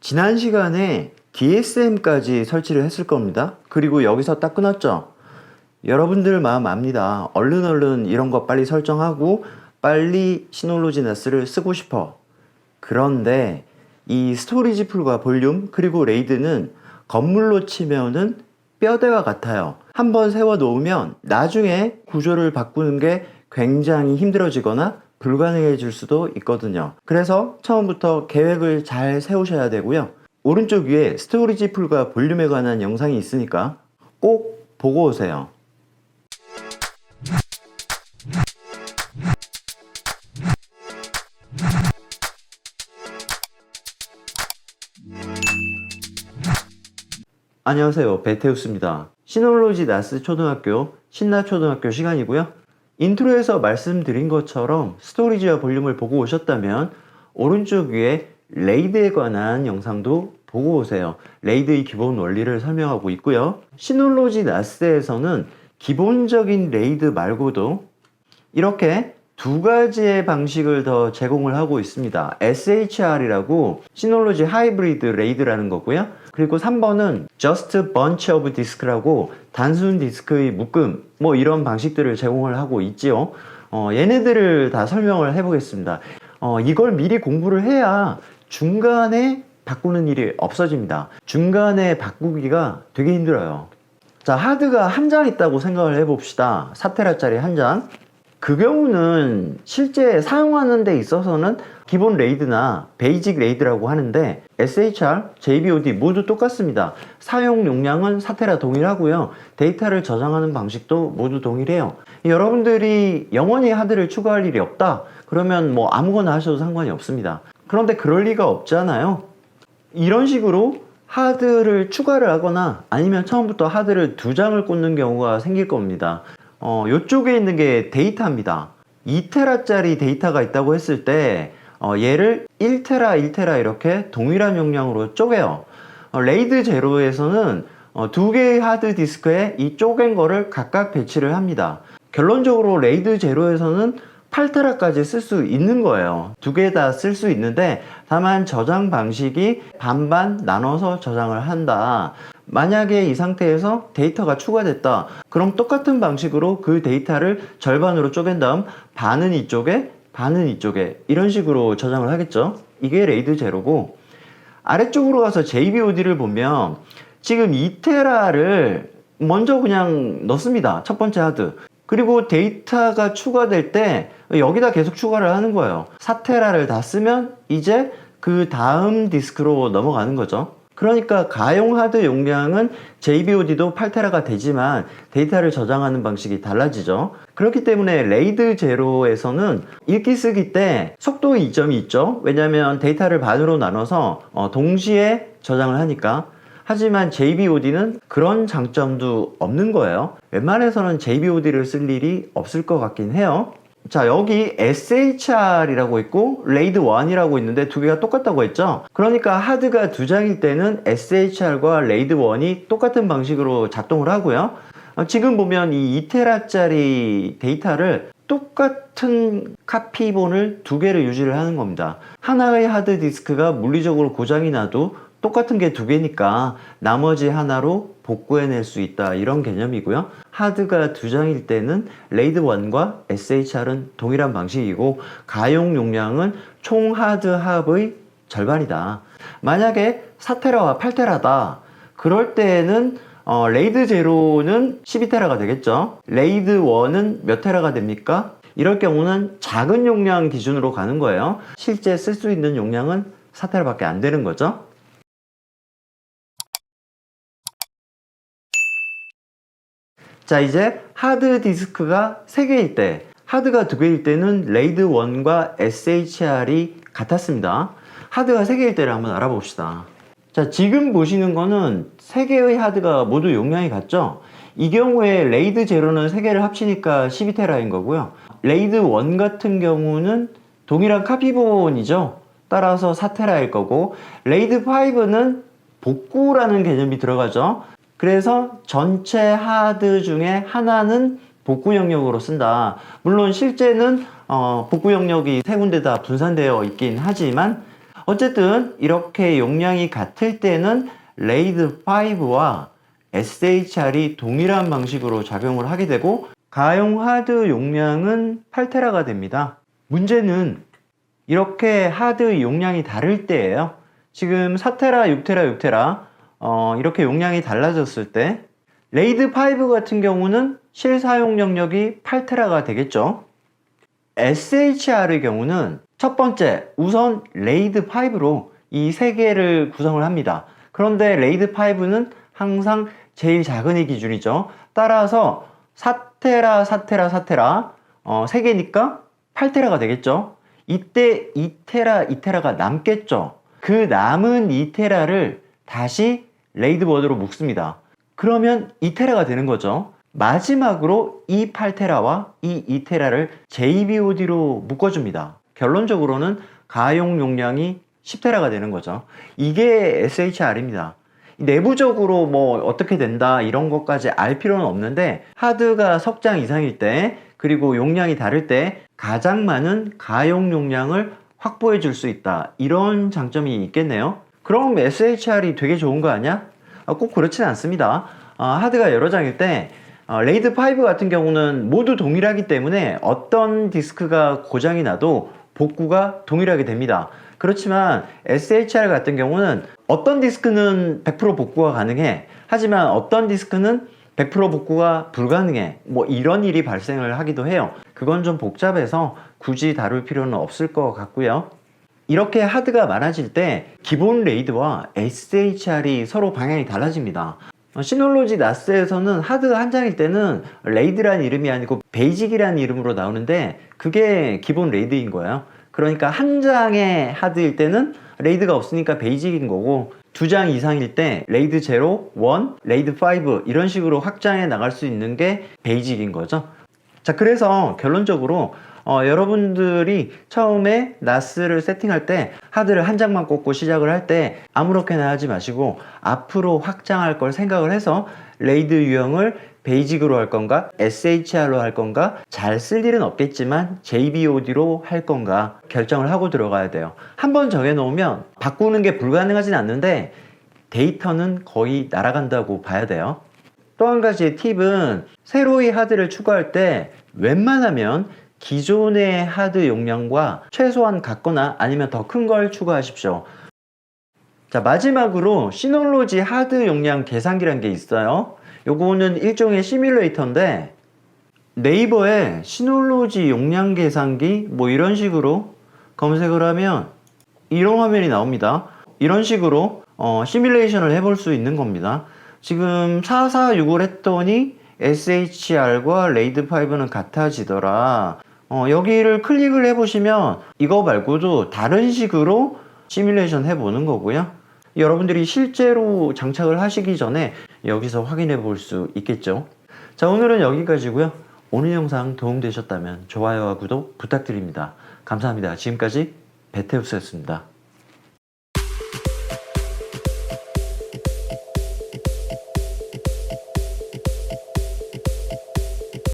지난 시간에 DSM까지 설치를 했을 겁니다. 그리고 여기서 딱 끊었죠. 여러분들 마음 압니다. 얼른 이런 거 빨리 설정하고 빨리 시놀로지 나스를 쓰고 싶어. 그런데 이 스토리지 풀과 볼륨 그리고 레이드는 건물로 치면은 뼈대와 같아요. 한번 세워 놓으면 나중에 구조를 바꾸는 게 굉장히 힘들어지거나 불가능해질 수도 있거든요. 그래서 처음부터 계획을 잘 세우셔야 되고요. 오른쪽 위에 스토리지 풀과 볼륨에 관한 영상이 있으니까 꼭 보고 오세요. 안녕하세요, 베테우스입니다. 시놀로지 나스 초등학교 신나초등학교 시간이고요. 인트로에서 말씀드린 것처럼 스토리지와 볼륨을 보고 오셨다면 오른쪽 위에 레이드에 관한 영상도 보고 오세요. 레이드의 기본 원리를 설명하고 있고요. 시놀로지 나스에서는 기본적인 레이드 말고도 이렇게 두 가지의 방식을 더 제공을 하고 있습니다. SHR이라고 시놀로지 하이브리드 레이드라는 거고요. 그리고 3번은 Just Bunch of Disk라고 단순 디스크의 묶음 뭐 이런 방식들을 제공을 하고 있지요. 얘네들을 다 설명을 해보겠습니다. 이걸 미리 공부를 해야 중간에 바꾸는 일이 없어집니다. 중간에 바꾸기가 되게 힘들어요. 자, 하드가 한 장 있다고 생각을 해봅시다. 4테라짜리 한 장. 그 경우는 실제 사용하는 데 있어서는 기본 레이드나 베이직 레이드라고 하는데 SHR, JBOD 모두 똑같습니다. 사용 용량은 4테라 동일하고요. 데이터를 저장하는 방식도 모두 동일해요. 여러분들이 영원히 하드를 추가할 일이 없다. 그러면 뭐 아무거나 하셔도 상관이 없습니다. 그런데 그럴 리가 없잖아요. 이런 식으로 하드를 추가를 하거나 아니면 처음부터 하드를 2장을 꽂는 경우가 생길 겁니다. 이쪽에 있는 게 데이터입니다. 2테라짜리 데이터가 있다고 했을 때 얘를 1테라 이렇게 동일한 용량으로 쪼개요. 레이드 제로에서는 두 개의 하드 디스크에 이 쪼갠 거를 각각 배치를 합니다. 결론적으로 레이드 제로에서는 8테라까지 쓸 수 있는 거예요. 두 개 다 쓸 수 있는데 다만 저장 방식이 반반 나눠서 저장을 한다. 만약에 이 상태에서 데이터가 추가됐다. 그럼 똑같은 방식으로 그 데이터를 절반으로 쪼갠 다음 반은 이쪽에 반은 이쪽에 이런 식으로 저장을 하겠죠. 이게 레이드 제로고, 아래쪽으로 가서 JBOD를 보면 지금 2테라를 먼저 그냥 넣습니다. 첫 번째 하드. 그리고 데이터가 추가될 때 여기다 계속 추가를 하는 거예요. 4테라를 다 쓰면 이제 그 다음 디스크로 넘어가는 거죠. 그러니까 가용 하드 용량은 JBOD도 8테라가 되지만 데이터를 저장하는 방식이 달라지죠. 그렇기 때문에 레이드 제로에서는 읽기 쓰기 때 속도의 이점이 있죠. 왜냐하면 데이터를 반으로 나눠서 동시에 저장을 하니까. 하지만 JBOD는 그런 장점도 없는 거예요. 웬만해서는 JBOD를 쓸 일이 없을 것 같긴 해요. 자, 여기 SHR이라고 있고 레이드 1이라고 있는데 두 개가 똑같다고 했죠. 그러니까 하드가 2장일 때는 SHR과 레이드 1이 똑같은 방식으로 작동을 하고요. 지금 보면 이 2테라짜리 데이터를 똑같은 카피본을 두 개를 유지를 하는 겁니다. 하나의 하드 디스크가 물리적으로 고장이 나도 똑같은 게 두 개니까 나머지 하나로 복구해낼 수 있다, 이런 개념이고요. 하드가 2장일 때는 레이드 1과 SHR은 동일한 방식이고 가용 용량은 총 하드 합의 절반이다. 만약에 4테라와 8테라다. 그럴 때는 레이드 제로는 12테라가 되겠죠. 레이드 1은 몇 테라가 됩니까? 이럴 경우는 작은 용량 기준으로 가는 거예요. 실제 쓸 수 있는 용량은 4테라밖에 안 되는 거죠. 자, 이제 하드 디스크가 3개일 때, 하드가 2개일 때는 레이드 1과 SHR이 같았습니다. 하드가 3개일 때를 한번 알아봅시다. 자, 지금 보시는 거는 3개의 하드가 모두 용량이 같죠? 이 경우에 레이드 제로는 3개를 합치니까 12테라인 거고요. 레이드 1 같은 경우는 동일한 카피본이죠. 따라서 4테라일 거고, 레이드 5는 복구라는 개념이 들어가죠. 그래서 전체 하드 중에 하나는 복구 영역으로 쓴다. 물론 실제는 복구 영역이 3군데 다 분산되어 있긴 하지만 어쨌든 이렇게 용량이 같을 때는 레이드 5와 SHR이 동일한 방식으로 작용을 하게 되고 가용 하드 용량은 8테라가 됩니다. 문제는 이렇게 하드 용량이 다를 때예요. 지금 4테라, 6테라, 6테라 이렇게 용량이 달라졌을 때 레이드 5 같은 경우는 실사용 영역이 8테라가 되겠죠. SHR의 경우는 첫 번째, 우선 레이드 5로 이 세 개를 구성을 합니다. 그런데 레이드 5는 항상 제일 작은 의 기준이죠. 따라서 4테라, 4테라, 4테라 3개니까 8테라가 되겠죠. 이때 2테라, 2테라가 남겠죠. 그 남은 2테라를 다시 레이드 보드로 묶습니다. 그러면 2테라가 되는 거죠. 마지막으로 이 8테라와 이 2테라를 JBOD로 묶어줍니다. 결론적으로는 가용 용량이 10테라가 되는 거죠. 이게 SHR입니다. 내부적으로 뭐 어떻게 된다 이런 것까지 알 필요는 없는데 하드가 석장 이상일 때 그리고 용량이 다를 때 가장 많은 가용 용량을 확보해 줄 수 있다 이런 장점이 있겠네요. 그럼 SHR이 되게 좋은 거 아니야? 꼭 그렇진 않습니다. 하드가 여러 장일 때 레이드 5 같은 경우는 모두 동일하기 때문에 어떤 디스크가 고장이 나도 복구가 동일하게 됩니다. 그렇지만 SHR 같은 경우는 어떤 디스크는 100% 복구가 가능해. 하지만 어떤 디스크는 100% 복구가 불가능해. 뭐 이런 일이 발생을 하기도 해요. 그건 좀 복잡해서 굳이 다룰 필요는 없을 것 같고요. 이렇게 하드가 많아질 때 기본 레이드와 SHR이 서로 방향이 달라집니다. 시놀로지 나스에서는 하드가 한 장일 때는 레이드라는 이름이 아니고 베이직이라는 이름으로 나오는데 그게 기본 레이드인 거예요. 그러니까 한 장의 하드일 때는 레이드가 없으니까 베이직인 거고 두 장 이상일 때 레이드 0, 1, 레이드 5 이런 식으로 확장해 나갈 수 있는 게 베이직인 거죠. 자, 그래서 결론적으로 여러분들이 처음에 나스를 세팅할 때 하드를 한 장만 꽂고 시작을 할 때 아무렇게나 하지 마시고 앞으로 확장할 걸 생각을 해서 레이드 유형을 베이직으로 할 건가 SHR로 할 건가 잘 쓸 일은 없겠지만 JBOD로 할 건가 결정을 하고 들어가야 돼요. 한번 정해 놓으면 바꾸는 게 불가능하진 않는데 데이터는 거의 날아간다고 봐야 돼요. 또 한 가지 팁은 새로이 하드를 추가할 때 웬만하면 기존의 하드 용량과 최소한 같거나 아니면 더 큰 걸 추가하십시오. 자, 마지막으로 시놀로지 하드 용량 계산기란 게 있어요. 요거는 일종의 시뮬레이터인데 네이버에 시놀로지 용량 계산기 뭐 이런 식으로 검색을 하면 이런 화면이 나옵니다. 이런 식으로 시뮬레이션을 해볼 수 있는 겁니다. 지금 4465를 했더니 SHR과 레이드 5는 같아지더라. 여기를 클릭을 해보시면 이거 말고도 다른 식으로 시뮬레이션 해보는 거고요. 여러분들이 실제로 장착을 하시기 전에 여기서 확인해 볼 수 있겠죠. 자, 오늘은 여기까지고요. 오늘 영상 도움되셨다면 좋아요와 구독 부탁드립니다. 감사합니다. 지금까지 베테우스였습니다.